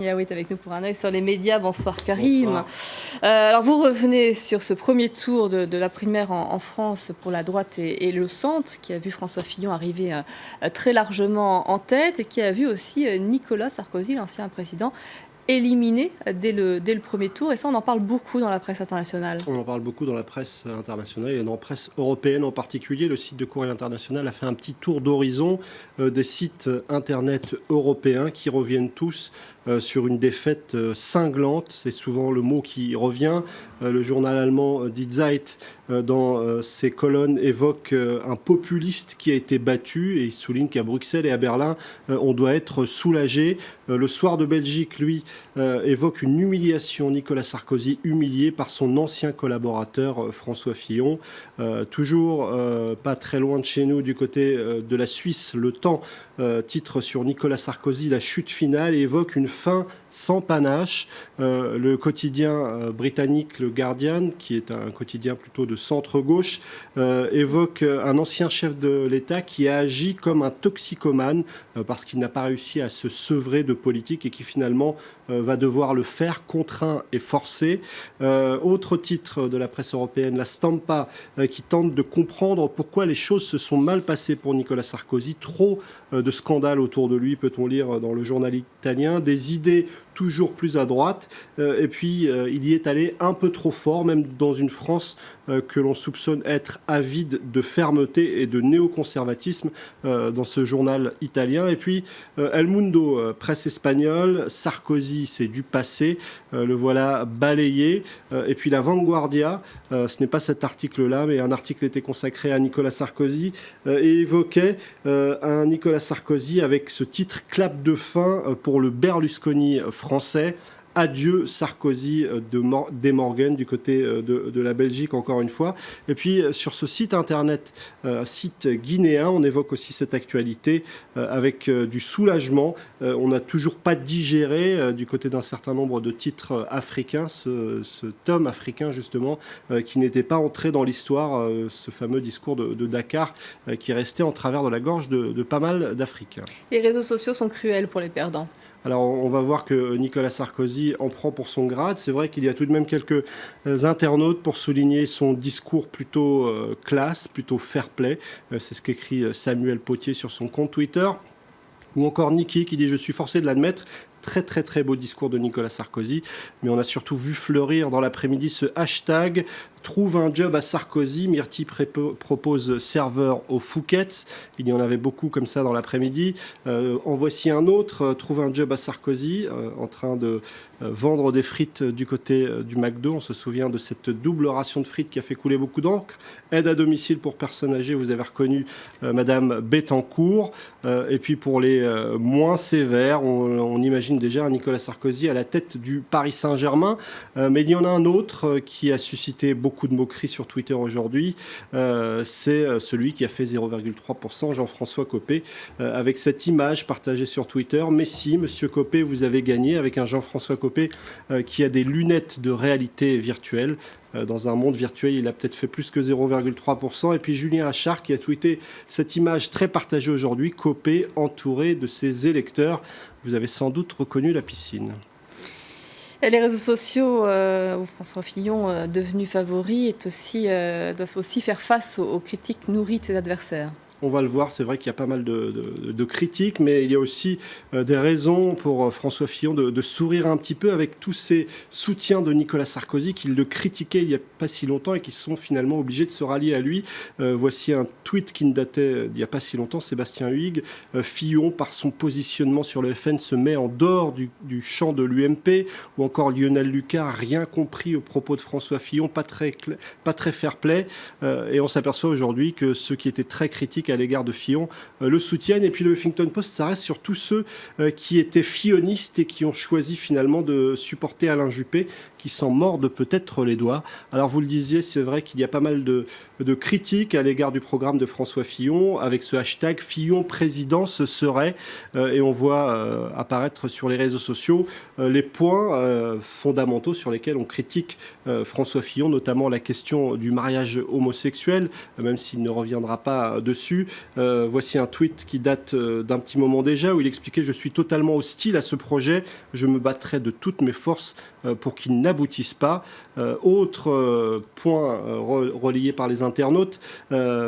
Yaoui est avec nous pour un œil sur les médias. Bonsoir Karim. Bonsoir. Alors vous revenez sur ce premier tour de la primaire en France pour la droite et le centre, qui a vu François Fillon arriver très largement en tête et qui a vu aussi Nicolas Sarkozy, l'ancien président, éliminé dès le premier tour. Et ça, on en parle beaucoup dans la presse internationale. On en parle beaucoup dans la presse internationale et dans la presse européenne en particulier. Le site de Courrier International a fait un petit tour d'horizon des sites internet européens qui reviennent tous sur une défaite cinglante. C'est souvent le mot qui revient. Le journal allemand Die Zeit, dans ses colonnes, évoque un populiste qui a été battu et il souligne qu'à Bruxelles et à Berlin, on doit être soulagé. Le Soir de Belgique, lui, évoque une humiliation. Nicolas Sarkozy humilié par son ancien collaborateur François Fillon. Toujours pas très loin de chez nous, du côté de la Suisse, Le Temps titre sur Nicolas Sarkozy la chute finale et évoque une fin sans panache. Le quotidien britannique Le Guardian, qui est un quotidien plutôt de centre-gauche, évoque un ancien chef de l'État qui a agi comme un toxicomane parce qu'il n'a pas réussi à se sevrer de politique et qui finalement va devoir le faire, contraint et forcé. Autre titre de la presse européenne, La Stampa, qui tente de comprendre pourquoi les choses se sont mal passées pour Nicolas Sarkozy. Trop de scandales autour de lui, peut-on lire dans le journal italien, des idées toujours plus à droite, et puis il y est allé un peu trop fort, même dans une France que l'on soupçonne être avide de fermeté et de néoconservatisme dans ce journal italien. Et puis El Mundo, presse espagnole, Sarkozy, c'est du passé, le voilà balayé. Et puis la Vanguardia, ce n'est pas cet article-là, mais un article était consacré à Nicolas Sarkozy et évoquait un Nicolas Sarkozy avec ce titre « Clap de fin pour le Berlusconi français ». Adieu Sarkozy des Morgan du côté de la Belgique, encore une fois. Et puis sur ce site internet, site guinéen, on évoque aussi cette actualité avec du soulagement. On n'a toujours pas digéré du côté d'un certain nombre de titres africains, ce tome africain justement, qui n'était pas entré dans l'histoire, ce fameux discours de Dakar qui restait en travers de la gorge de pas mal d'Africains. Les réseaux sociaux sont cruels pour les perdants. Alors on va voir que Nicolas Sarkozy en prend pour son grade. C'est vrai qu'il y a tout de même quelques internautes pour souligner son discours plutôt classe, plutôt fair-play. C'est ce qu'écrit Samuel Potier sur son compte Twitter. Ou encore Niki qui dit « Je suis forcé de l'admettre ». Très très très beau discours de Nicolas Sarkozy, mais on a surtout vu fleurir dans l'après-midi ce hashtag « Trouve un job à Sarkozy ». Myrtille propose serveur au Fouquet's. Il y en avait beaucoup comme ça dans l'après-midi. En voici un autre, « Trouve un job à Sarkozy », en train de vendre des frites du côté du McDo. On se souvient de cette double ration de frites qui a fait couler beaucoup d'encre. Aide à domicile pour personnes âgées, vous avez reconnu Madame Bettencourt. Et puis pour les moins sévères, on imagine déjà un Nicolas Sarkozy à la tête du Paris Saint-Germain. Mais il y en a un autre qui a suscité beaucoup de moqueries sur Twitter aujourd'hui. C'est celui qui a fait 0,3%, Jean-François Copé, avec cette image partagée sur Twitter. Messi, Monsieur Copé, vous avez gagné, avec un Jean-François Copé qui a des lunettes de réalité virtuelle. Dans un monde virtuel, il a peut-être fait plus que 0,3%. Et puis Julien Achard qui a tweeté cette image très partagée aujourd'hui, Copé entouré de ses électeurs. Vous avez sans doute reconnu la piscine. Et les réseaux sociaux où François Fillon, devenu favori, doivent aussi faire face aux critiques nourries de ses adversaires. On va le voir, c'est vrai qu'il y a pas mal de critiques, mais il y a aussi des raisons pour François Fillon de sourire un petit peu avec tous ces soutiens de Nicolas Sarkozy qui le critiquaient il n'y a pas si longtemps et qui sont finalement obligés de se rallier à lui. Voici un tweet qui ne datait d'il n'y a pas si longtemps, Sébastien Huyghe. Fillon, par son positionnement sur le FN, se met en dehors du champ de l'UMP, ou encore Lionel Lucas n'a rien compris aux propos de François Fillon, pas très fair-play. Et on s'aperçoit aujourd'hui que ceux qui étaient très critiques à l'égard de Fillon le soutiennent. Et puis le Huffington Post s'arrête sur tous ceux qui étaient fillonistes et qui ont choisi finalement de supporter Alain Juppé, qui s'en mordent peut-être les doigts. Alors vous le disiez, c'est vrai qu'il y a pas mal de critiques à l'égard du programme de François Fillon, avec ce hashtag Fillon président ce serait, et on voit apparaître sur les réseaux sociaux les points fondamentaux sur lesquels on critique François Fillon, notamment la question du mariage homosexuel, même s'il ne reviendra pas dessus. Voici un tweet qui date d'un petit moment déjà, où il expliquait « Je suis totalement hostile à ce projet, je me battrai de toutes mes forces pour qu'il n'aboutisse pas ». Autre point relayé par les internautes,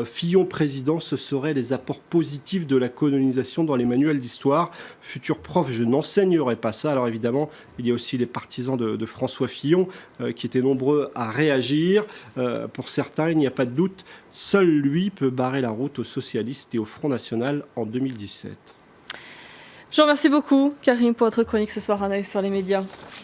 Fillon président, ce seraient les apports positifs de la colonisation dans les manuels d'histoire. Futur prof, je n'enseignerai pas ça. Alors évidemment, il y a aussi les partisans de François Fillon qui étaient nombreux à réagir. Pour certains, il n'y a pas de doute, seul lui peut barrer la route aux socialistes et au Front National en 2017. Je vous remercie beaucoup, Karim, pour votre chronique ce soir, un œil sur les médias.